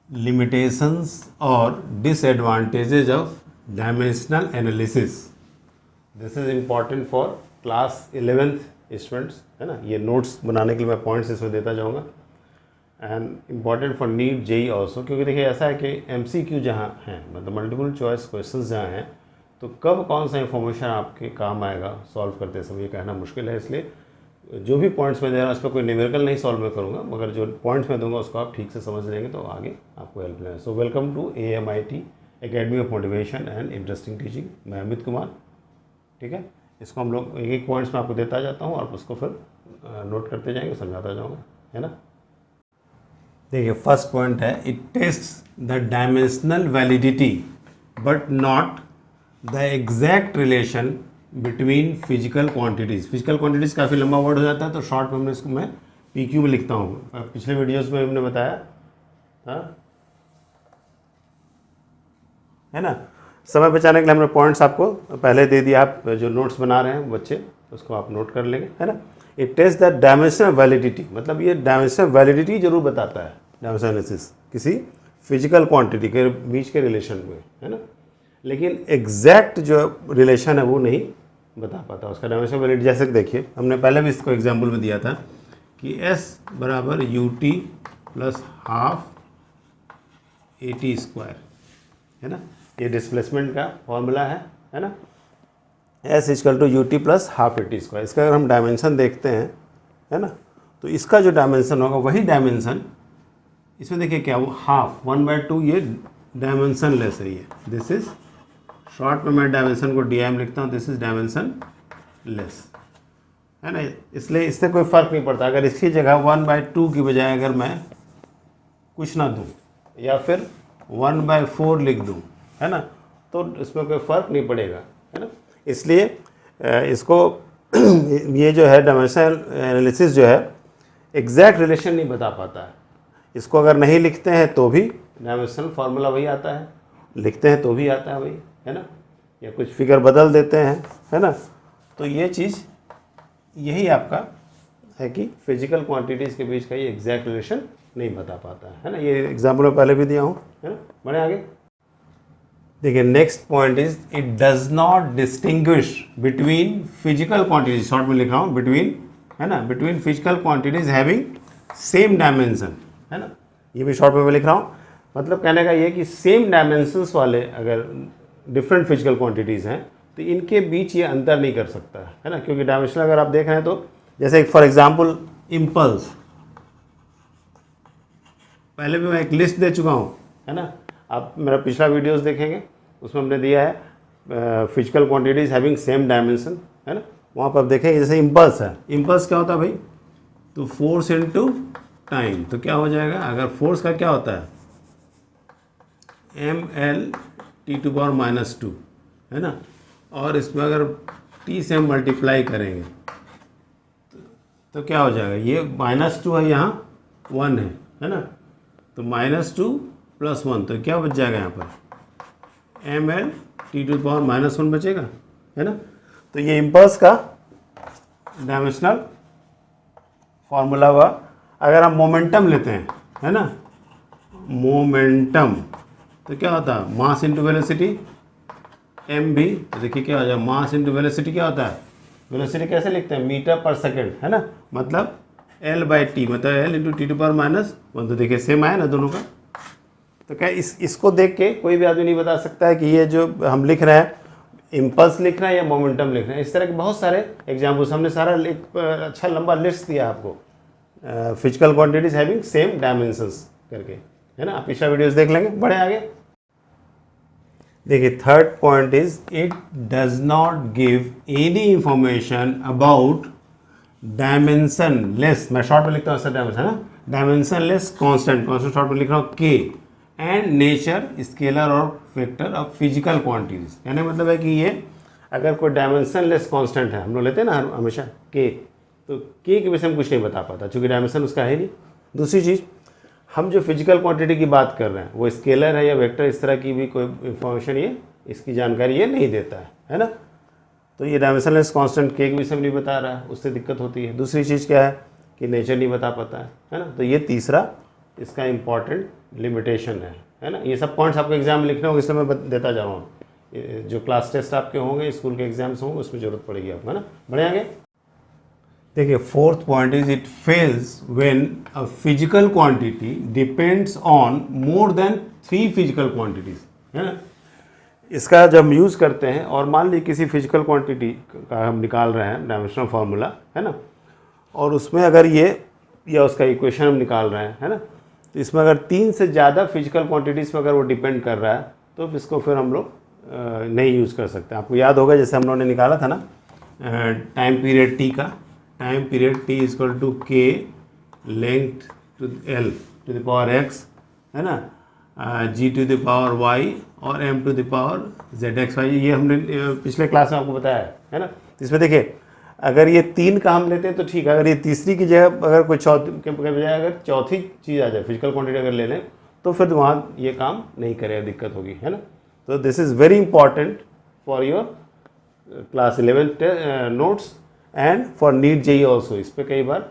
limitations और disadvantages of dimensional analysis. This is important for class 11th students, है ना. ये नोट्स बनाने के लिए मैं पॉइंट्स इसमें देता जाऊँगा. And important for NEET JEE also, क्योंकि देखिए ऐसा है कि MCQ जहाँ हैं, मतलब मल्टीपल चॉइस क्वेश्चंस जहाँ हैं, तो कब कौन सा इन्फॉर्मेशन आपके काम आएगा सॉल्व करते समय ये कहना मुश्किल है. इसलिए जो भी पॉइंट्स मैं दे रहा हूँ उस पर कोई न्यूमेरिकल नहीं सॉल्व मैं करूँगा, मगर जो पॉइंट्स मैं दूंगा उसको आप ठीक से समझ लेंगे तो आगे आपको हेल्प मिलेगा. So welcome to AMIT academy of motivation and interesting teaching. मैं अमित कुमार. ठीक है, इसको हम लोग एक एक पॉइंट्स में आपको देता जाता हूँ और उसको फिर नोट करते जाएंगे, समझाता जाऊँगा, है ना. देखिए फर्स्ट पॉइंट है, it tests the dimensional validity but not the exact relation between physical quantities. Physical quantities काफ़ी लंबा वर्ड हो जाता है, तो शॉर्ट में हमने इसको मैं PQ में लिखता हूँ. पिछले वीडियोस में हमने बताया था, है ना. समय बचाने के लिए हमने पॉइंट्स आपको पहले दे दिया. आप जो नोट्स बना रहे हैं बच्चे, उसको आप नोट कर लेंगे, है ना. It taste the dimensional validity, मतलब ये डायमेंशनल वैलिडिटी जरूर बताता है. डायमेंशनल एनालिसिस किसी फिजिकल क्वांटिटी के बीच के रिलेशन में, है ना, लेकिन एग्जैक्ट जो रिलेशन है वो नहीं बता पाता उसका डायमेंशनल वैलिडिटी. जैसे देखिए हमने पहले भी इसको एग्जाम्पल में दिया था कि S बराबर UT प्लस हाफ AT², है ना. ये डिस्प्लेसमेंट का फॉर्मूला है ना. S equal to UT plus half AT². इसका अगर हम डायमेंशन देखते हैं, है ना, तो इसका जो डायमेंशन होगा वही डायमेंशन इसमें देखिए क्या, वो हाफ 1/2 ये डायमेंशन लेस है. ये दिस इज शॉर्ट में मैं डायमेंशन को DIM लिखता हूँ. दिस इज डायमेंशन लेस, है ना. इसलिए इससे कोई फ़र्क नहीं पड़ता. अगर इसकी जगह 1/2 की बजाय अगर मैं कुछ ना दूँ या फिर 1/4 लिख दूँ, है ना, तो इसमें कोई फ़र्क नहीं पड़ेगा, है ना. इसलिए इसको ये जो है डायमेंशनल एनालिसिस जो है एग्जैक्ट रिलेशन नहीं बता पाता है. इसको अगर नहीं लिखते हैं तो भी डायमेंशनल फार्मूला वही आता है, लिखते हैं तो भी आता है वही, है ना, या कुछ फिगर बदल देते हैं, है ना. तो ये चीज़ यही आपका है कि फिजिकल क्वांटिटीज़ के बीच का ये एग्जैक्ट रिलेशन नहीं बता पाता है ना. ये एग्जाम्पल में पहले भी दिया हूँ, है ना. बढ़े आगे. देखिए next point is it does not distinguish between physical quantities. Short में लिख रहा हूँ बिटवीन, है ना, between physical quantities having same dimension, है ना. ये भी शॉर्ट में मैं लिख रहा हूँ. मतलब कहने का ये कि सेम डायमेंशंस वाले अगर डिफरेंट फिजिकल क्वांटिटीज़ हैं तो इनके बीच ये अंतर नहीं कर सकता है ना. क्योंकि डायमेंशनल अगर आप देख रहे हैं तो जैसे फॉर एग्जांपल इम्पल्स, पहले भी मैं एक लिस्ट दे चुका हूँ, है ना. आप मेरा पिछला वीडियोस देखेंगे, उसमें हमने दिया है physical quantities having same dimension, है ना. वहाँ पर आप देखेंगे जैसे इम्पल्स है. इम्पल्स क्या होता है भाई, तो फोर्स इनटू टाइम. तो क्या हो जाएगा, अगर फोर्स का क्या होता है mL(T⁻²), है ना, और इसमें अगर T से हम मल्टीप्लाई करेंगे तो क्या हो जाएगा, ये -2 है, यहाँ 1 है ना. तो -2 + 1, तो क्या बच जाएगा यहाँ पर mL(T⁻⁻1) बचेगा, है ना. तो ये इम्पल्स का डायमेंशनल फॉर्मूला हुआ. अगर हम मोमेंटम लेते हैं, है ना, मोमेंटम, तो क्या होता है मास इंटू वेलोसिटी mv. तो देखिए क्या हो जाएगा, मास इंटू वेलोसिटी क्या होता है, वेलोसिटी कैसे लिखते हैं, मीटर पर सेकेंड, है ना. मतलब L/T, मतलब L इंटू T⁻⁻1. तो देखिए सेम आया ना दोनों का. तो क्या इसको देख के कोई भी आदमी नहीं बता सकता है कि ये जो हम लिख रहे हैं इम्पल्स लिख रहे हैं या मोमेंटम लिख रहे हैं. इस तरह के बहुत सारे एग्जाम्पल्स हमने सारा एक अच्छा लंबा लिस्ट दिया आपको, physical quantities having same dimensions करके, है ना. आप पिछला वीडियोस देख लेंगे. बढ़े आगे. देखिए third point is it does not give any information about dimension less. मैं शॉर्ट में लिखता हूँ ऐसा डायमेंशन, है ना, डायमेंशन लेस कांस्टेंट शॉर्ट में लिख रहा हूँ K एंड नेचर स्केलर और वेक्टर ऑफ फिजिकल क्वांटिटीज. यानी मतलब है कि ये अगर कोई डायमेंशन लेस कांस्टेंट है, हम लोग लेते हैं ना हमेशा K, तो K के विषय में कुछ नहीं बता पाता क्योंकि डायमेंशन उसका है नहीं. दूसरी चीज़, हम जो फिजिकल क्वांटिटी की बात कर रहे हैं वो स्केलर है या वेक्टर, इस तरह की भी कोई इंफॉर्मेशन ये इसकी जानकारी ये नहीं देता है ना. तो ये डायमेंशनलेस कांस्टेंट K के विषय में नहीं बता रहा है, उससे दिक्कत होती है. दूसरी चीज़ क्या है कि नेचर नहीं बता पाता है ना. तो ये तीसरा इसका इम्पॉर्टेंट लिमिटेशन है ना। ये सब पॉइंट्स आपको एग्जाम में लिखने होंगे, इसलिए मैं देता जा रहा हूँ। जो क्लास टेस्ट आपके होंगे, स्कूल के एग्जाम्स होंगे, उसमें जरूरत पड़ेगी आपको, है ना। बढ़े आगे देखिए, fourth point is it fails when a physical quantity depends on more than 3 physical quantities, है ना। इसका जब हम यूज़ करते हैं और मान ली किसी फिजिकल क्वांटिटी का हम निकाल रहे हैं डायमेंशनल फार्मूला, है ना, और उसमें अगर ये या उसका इक्वेशन हम निकाल रहे हैं, है ना, तो इसमें अगर 3 से ज़्यादा फिजिकल क्वांटिटीज़ पर अगर वो डिपेंड कर रहा है तो इसको फिर हम लोग नहीं यूज़ कर सकते। आपको याद होगा जैसे हम लोगों ने निकाला था ना टाइम पीरियड टी का, time period T equal to K length to L to the power X, है ना, G to the power Y और M to the power Z X Y. ये हमने पिछले क्लास में आपको बताया है ना। इसमें देखिए, अगर ये 3 का हम लेते हैं तो ठीक है, अगर ये तीसरी की जगह अगर कोई चौथी के बजाय अगर चौथी चीज़ आ जाए, फिजिकल क्वांटिटी अगर ले लें, तो फिर वहाँ ये काम नहीं करेगा, दिक्कत होगी, है ना। तो this is very important for your class 11 notes and for NEET JEE also. इस पर कई बार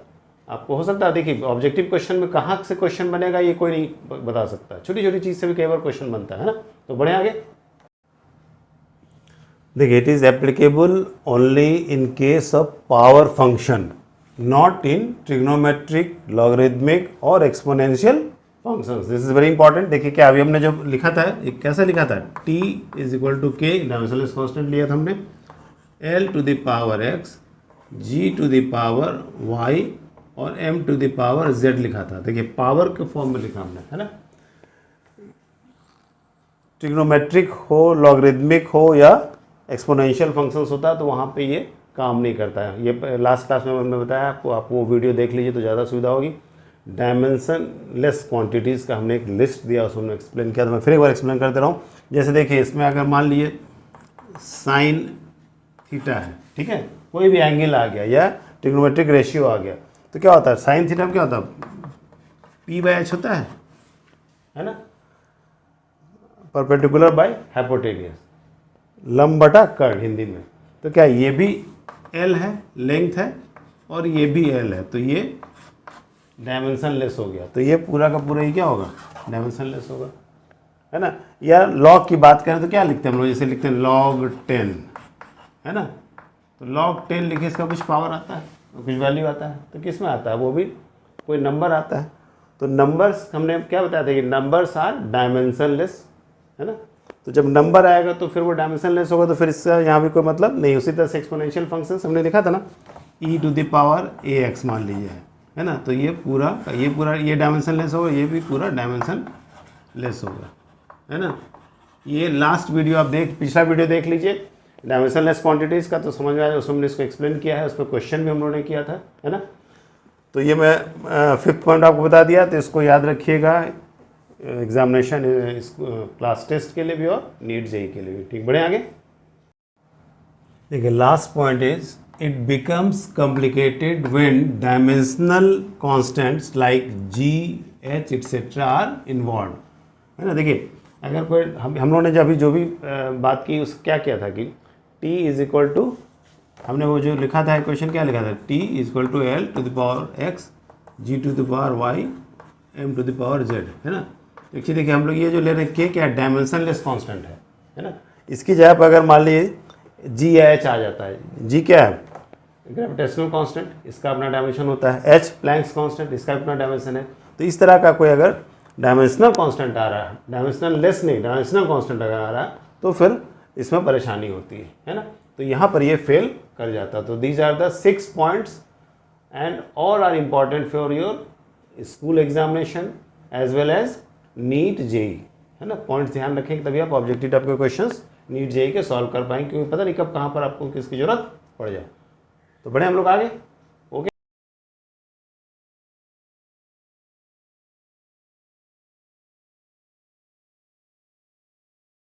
आपको हो सकता है, देखिए ऑब्जेक्टिव क्वेश्चन में कहाँ से क्वेश्चन बनेगा ये कोई नहीं बता सकता, छोटी छोटी चीज़ से भी कई बार क्वेश्चन बनता है ना। तो बढ़े आगे देखिए, it is applicable only in case of power function, not in trigonometric, logarithmic और exponential functions. This is very important. देखिए क्या अभी हमने जो लिखा था, एक कैसे लिखा था, t is equal to K, dimensionless constant लिया था हमने, l to the power x, g to the power y और m to the power z लिखा था। देखिए पावर के फॉर्म में लिखा हमने, है ना। ट्रिग्नोमेट्रिक हो, लॉगरिथमिक हो या एक्सपोनेंशियल फंक्शंस होता है तो वहाँ पे ये काम नहीं करता है। ये लास्ट क्लास में हमने बताया आपको, आप वो वीडियो देख लीजिए तो ज़्यादा सुविधा होगी। डायमेंशनलेस क्वांटिटीज़ का हमने एक लिस्ट दिया, उसमें एक्सप्लेन किया था। मैं फिर एक बार एक्सप्लेन करते रहा हूँ। जैसे देखिए, इसमें अगर मान लीजिए साइन थीटा है, ठीक है, कोई भी एंगल आ गया या ट्रिग्नोमेट्रिक रेशियो आ गया, तो क्या होता है, साइन थीटा में क्या होता है, p/h होता है ना, परपेंडिकुलर बाय हाइपोटेनियस, लंब बटा कर्ण हिंदी में। तो क्या ये भी l है, लेंथ है, और ये भी l है, तो ये डायमेंशनलेस हो गया। तो ये पूरा का पूरा ही क्या होगा, डायमेंशनलेस होगा, है ना। या लॉग की बात करें तो क्या लिखते हैं हम लोग, जैसे लिखते हैं log 10, है ना। तो log 10 लिखे, इसका कुछ पावर आता है, कुछ वैल्यू आता है, तो किस में आता है, वो भी कोई नंबर आता है। तो नंबर्स हमने क्या बताया था कि नंबर्स आर डायमेंशनलेस, है ना। तो जब नंबर आएगा तो फिर वो डायमेंशनलेस होगा, तो फिर इसका यहाँ भी कोई मतलब नहीं। उसी तरह से एक्सपोनेंशियल फंक्शंस हमने लिखा था ना, e to the power ax मान लीजिए, है ना। तो ये पूरा ये डायमेंशनलेस होगा, ये भी पूरा डायमेंशनलेस होगा, है ना। ये लास्ट वीडियो आप पिछला वीडियो देख लीजिए डायमेंशनलेस क्वांटिटीज़ का, तो समझ में आया, उसमें हमने इसको एक्सप्लेन किया है, उस पर क्वेश्चन भी हम लोगों ने किया था, है ना। तो ये मैं 5th पॉइंट आपको बता दिया, तो इसको याद रखिएगा एग्जामिनेशन क्लास टेस्ट के लिए भी और नीट जेई के लिए भी। ठीक, बढ़े आगे देखिए, last point is it becomes complicated when dimensional constants like g, h etcetera are involve, है ना। देखिए अगर कोई हम लोगों ने जो भी बात की, उस क्या किया था कि t इज इक्वल टू, हमने वो जो लिखा था इक्वेशन क्या लिखा था, t is equal to l to the power x, g to the power y, m to the power z, है ना। देखिए हम लोग ये जो ले रहे हैं k क्या डायमेंशनलेस कांस्टेंट है ना। इसकी जगह पर अगर मान लीजिए g या h आ जाता है, g क्या है, ग्रेविटेशनल कांस्टेंट, इसका अपना डायमेंशन होता है, h प्लैंक्स कांस्टेंट, इसका अपना डायमेंशन है। तो इस तरह का कोई अगर डायमेंशनल कांस्टेंट आ रहा है, डायमेंशनल लेस नहीं, डायमेंशनल कांस्टेंट अगर आ रहा है, तो फिर इसमें परेशानी होती है ना। तो यहाँ पर ये फेल कर जाता है। तो these are the 6 points and all are important for your school examination as well as NEET JEE, है ना। पॉइंट्स ध्यान रखें, तभी आप ऑब्जेक्टिव टाइप के क्वेश्चंस नीट जेई के सॉल्व कर पाएंगे, क्योंकि पता नहीं कब कहाँ पर आपको किसकी जरूरत पड़ जाए। तो बढ़े हम लोग आगे।